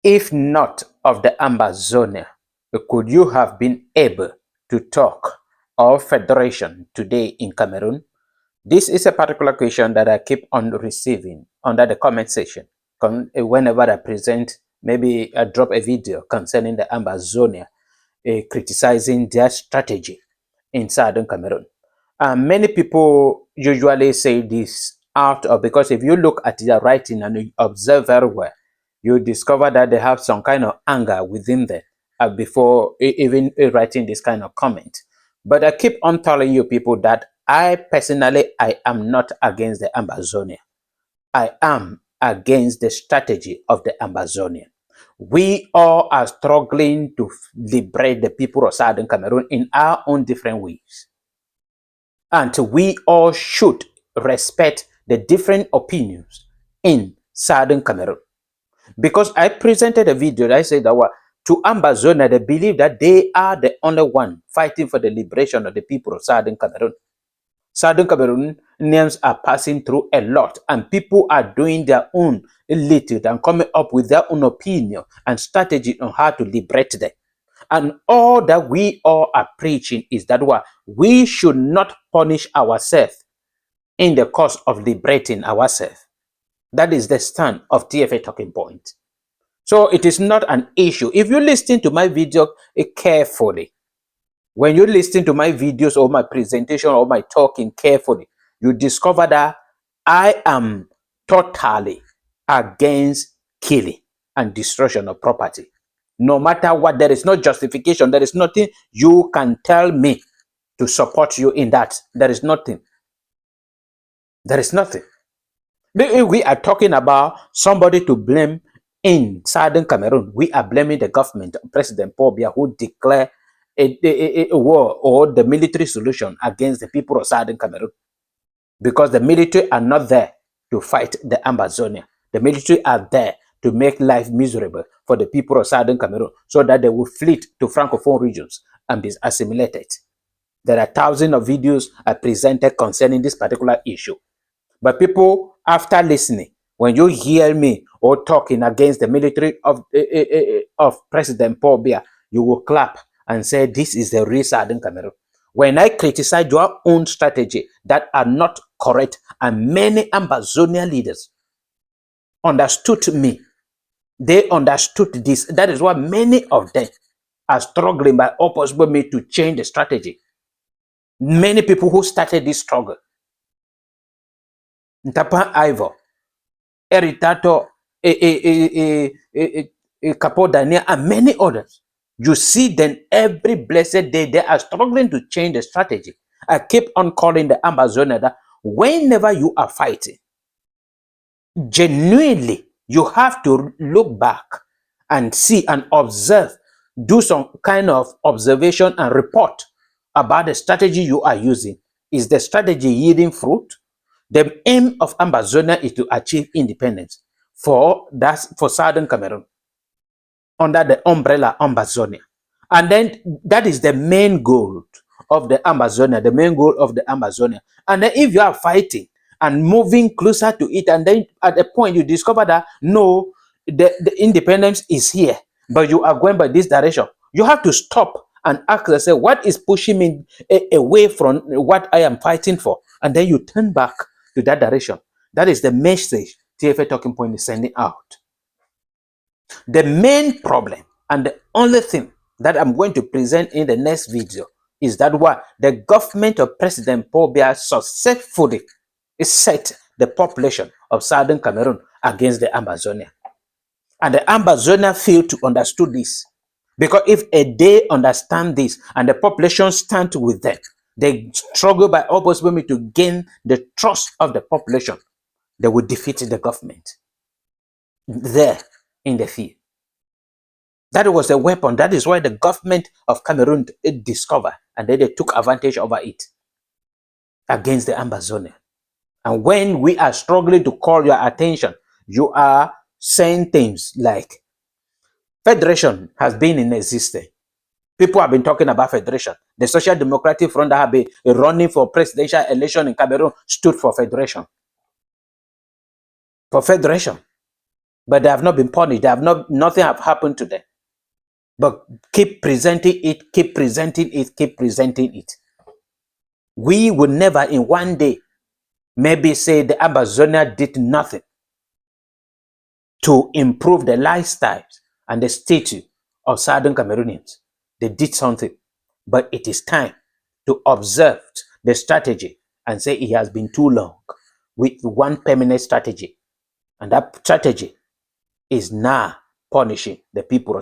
If not of the Ambazonia, could you have been able to talk of federation today in Cameroon? This is a particular question that I keep on receiving under the comment section. Whenever I present, maybe I drop a video concerning the Ambazonia, criticizing their strategy in southern Cameroon. Many people usually say this out of, because if you look at their writing and you observe very well, you discover that they have some kind of anger within them before even writing this kind of comment. But I keep on telling you people that I personally, I am not against the Ambazonia. I am against the strategy of the Ambazonian. We all are struggling to liberate the people of Southern Cameroon in our own different ways. And we all should respect the different opinions in Southern Cameroon. Because I presented a video that I said that to Ambazonia, they believe that they are the only one fighting for the liberation of the people of Southern Cameroon. Southern Cameroonians are passing through a lot, and people are doing their own little and coming up with their own opinion and strategy on how to liberate them. And all that we all are preaching is that we should not punish ourselves in the cause of liberating ourselves. That is the stand of TFA Talking Point. So it is not an issue. If you listen to my video carefully, when you listen to my videos or my presentation or my talking carefully, you discover that I am totally against killing and destruction of property. No matter what, there is no justification. There is nothing you can tell me to support you in that. There is nothing. There is nothing. We are talking about somebody to blame in Southern Cameroon. We are blaming the government, President Paul Biya, who declared a war or the military solution against the people of Southern Cameroon, because the military are not there to fight the Ambazonia. The military are there to make life miserable for the people of Southern Cameroon so that they will flee to Francophone regions and be assimilated. There are thousands of videos I presented concerning this particular issue. But people, after listening, when you hear me or talking against the military of President Paul Biya, you will clap and say, this is the real Southern Cameroon. When I criticize your own strategy that are not correct, and many Ambazonian leaders understood me, they understood this. That is why many of them are struggling by opposing me to change the strategy. Many people who started this struggle, Ntapa Ivor, Eritato, Capo Daniel, and many others. You see them every blessed day. They are struggling to change the strategy. I keep on calling the Ambazonia that whenever you are fighting, genuinely, you have to look back and see and observe, do some kind of observation and report about the strategy you are using. Is the strategy yielding fruit? The aim of Ambazonia is to achieve independence for Southern Cameroon under the umbrella Ambazonia. And then that is the main goal of the Ambazonia, the main goal of the Ambazonia. And then if you are fighting and moving closer to it, and then at a point you discover that no, the independence is here, but you are going by this direction, you have to stop and ask yourself, what is pushing me away from what I am fighting for? And then you turn back to that direction. That is the message TFA Talking Point is sending out. The main problem and the only thing that I'm going to present in the next video is that the government of President Paul Biya successfully set the population of Southern Cameroon against the Ambazonia. And the Ambazonia failed to understand this. Because if they understand this and the population stand with them, they struggle by opposing to gain the trust of the population, they will defeat the government there in the field. That was a weapon. That is why the government of Cameroon discovered, and then they took advantage over it against the Ambazonian. And when we are struggling to call your attention, you are saying things like, federation has been in existence. People have been talking about federation. The Social Democratic Front that have been running for presidential election in Cameroon stood for federation. For federation. but they have not been punished. They have not, nothing have happened to them. But keep presenting it, keep presenting it, keep presenting it. We will never in one day maybe say the Ambazonia did nothing to improve the lifestyles and the status of Southern Cameroonians. They did something, but it is time to observe the strategy and say it has been too long with one permanent strategy. And that strategy is now punishing the people of